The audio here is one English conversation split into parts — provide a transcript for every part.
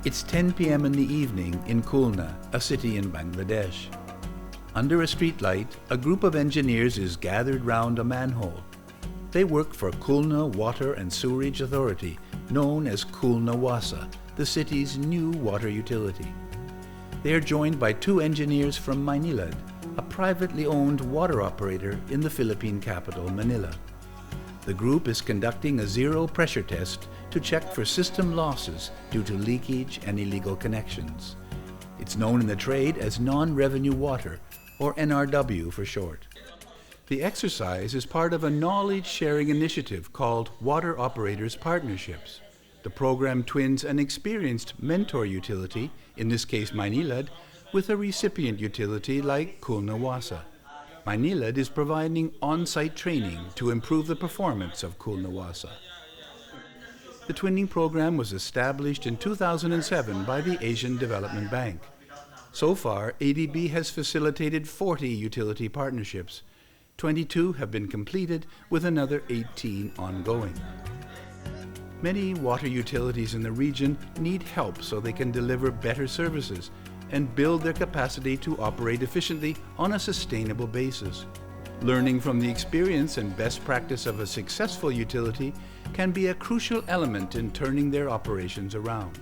It's 10 p.m. in the evening in Khulna, a city in Bangladesh. Under a streetlight, a group of engineers is gathered round a manhole. They work for Khulna Water and Sewerage Authority, known as Khulna Wasa, the city's new water utility. They are joined by two engineers from Maynilad, a privately owned water operator in the Philippine capital, Manila. The group is conducting a zero pressure test to check for system losses due to leakage and illegal connections. It's known in the trade as non-revenue water, or NRW for short. The exercise is part of a knowledge-sharing initiative called Water Operators Partnerships. The program twins an experienced mentor utility, in this case Maynilad, with a recipient utility like Khulna Wasa. Maynilad is providing on-site training to improve the performance of Khulna Wasa. The twinning program was established in 2007 by the Asian Development Bank. So far, ADB has facilitated 40 utility partnerships. 22 have been completed, with another 18 ongoing. Many water utilities in the region need help so they can deliver better services and build their capacity to operate efficiently on a sustainable basis. Learning from the experience and best practice of a successful utility can be a crucial element in turning their operations around.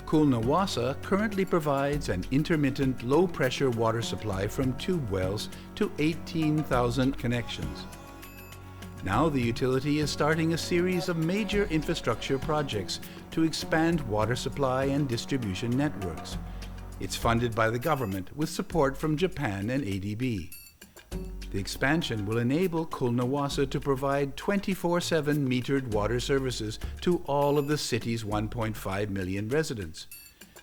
Khulna Wasa currently provides an intermittent low-pressure water supply from tube wells to 18,000 connections. Now the utility is starting a series of major infrastructure projects to expand water supply and distribution networks. It's funded by the government with support from Japan and ADB. The expansion will enable Khulna Wasa to provide 24/7 metered water services to all of the city's 1.5 million residents.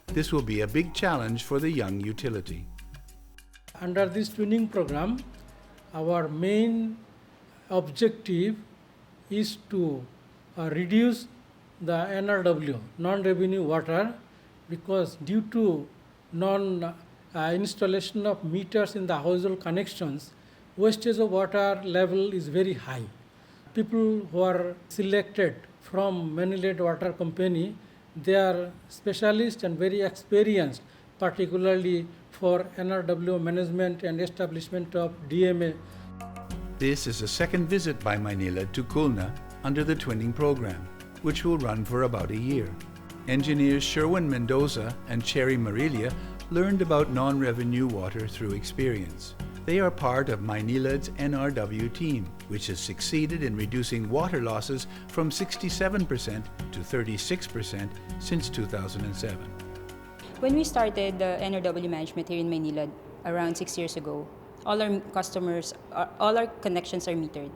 This will be a big challenge for the young utility. Under this twinning program, our main objective is to reduce the NRW, non-revenue water, because due to installation of meters in the household connections, wastage of water level is very high. People who are selected from Maynilad Water Company, they are specialists and very experienced, particularly for NRW management and establishment of DMA. This is a second visit by Maynilad to Khulna under the twinning program, which will run for about a year. Engineers Sherwin Mendoza and Cherry Marilia learned about non-revenue water through experience. They are part of Maynilad's NRW team, which has succeeded in reducing water losses from 67% to 36% since 2007. When we started the NRW management here in Maynilad around 6 years ago, all our connections are metered.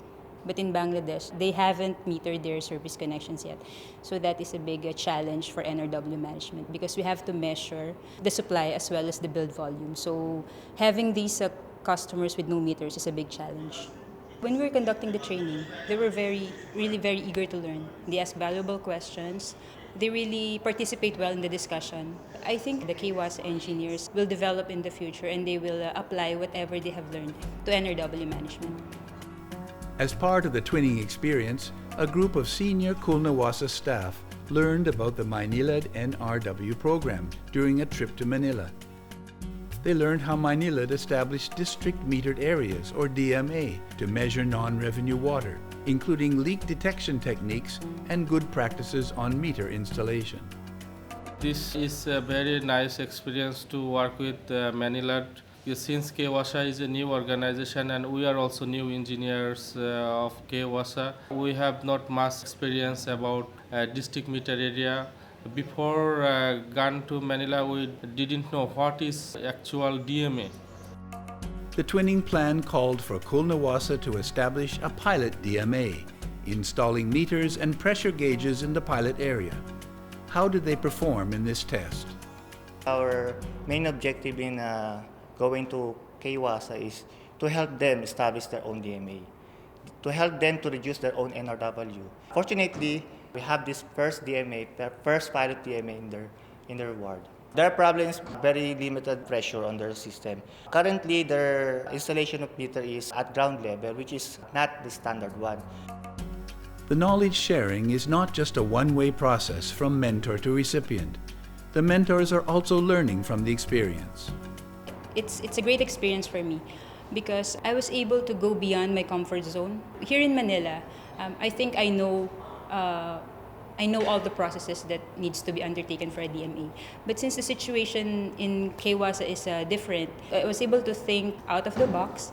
But in Bangladesh, they haven't metered their service connections yet. So that is a big challenge for NRW management because we have to measure the supply as well as the build volume. So having these customers with no meters is a big challenge. When we were conducting the training, they were really very eager to learn. They ask valuable questions. They really participate well in the discussion. I think the KWAS engineers will develop in the future and they will apply whatever they have learned to NRW management. As part of the twinning experience, a group of senior Khulna Wasa staff learned about the Maynilad NRW program during a trip to Manila. They learned how Maynilad established district metered areas, or DMA, to measure non-revenue water, including leak detection techniques and good practices on meter installation. This is a very nice experience to work with Maynilad. Since KWASA is a new organization and we are also new engineers of KWASA, we have not much experience about district meter area. Before gone to Manila, we didn't know what is actual DMA. The twinning plan called for Khulna Wasa to establish a pilot DMA, installing meters and pressure gauges in the pilot area. How did they perform in this test? Our main objective in going to KWASA is to help them establish their own DMA, to help them to reduce their own NRW. Fortunately, we have this first DMA, the first pilot DMA in their ward. Their problem is very limited pressure on their system. Currently, their installation of meter is at ground level, which is not the standard one. The knowledge sharing is not just a one-way process from mentor to recipient. The mentors are also learning from the experience. It's a great experience for me because I was able to go beyond my comfort zone. Here in Manila, I think I know all the processes that needs to be undertaken for a DMA. But since the situation in KWASA is different, I was able to think out of the box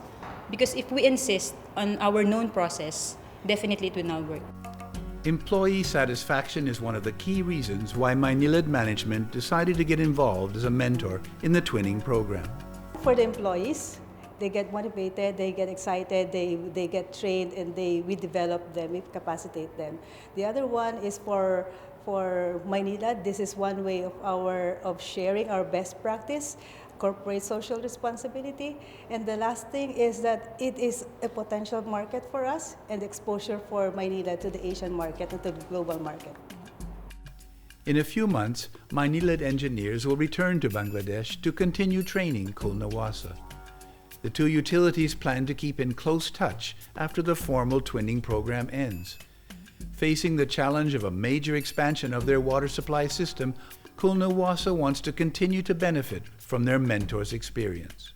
because if we insist on our known process, definitely it will not work. Employee satisfaction is one of the key reasons why Maynilad management decided to get involved as a mentor in the twinning program. For the employees, they get motivated, they get excited, they get trained, and we develop them, we capacitate them. The other one is for Maynilad. This is one way of sharing our best practice, corporate social responsibility. And the last thing is that it is a potential market for us and exposure for Maynilad to the Asian market and to the global market. In a few months, Maynilad engineers will return to Bangladesh to continue training Khulna Wasa. The two utilities plan to keep in close touch after the formal twinning program ends. Facing the challenge of a major expansion of their water supply system, Khulna Wasa wants to continue to benefit from their mentors' experience.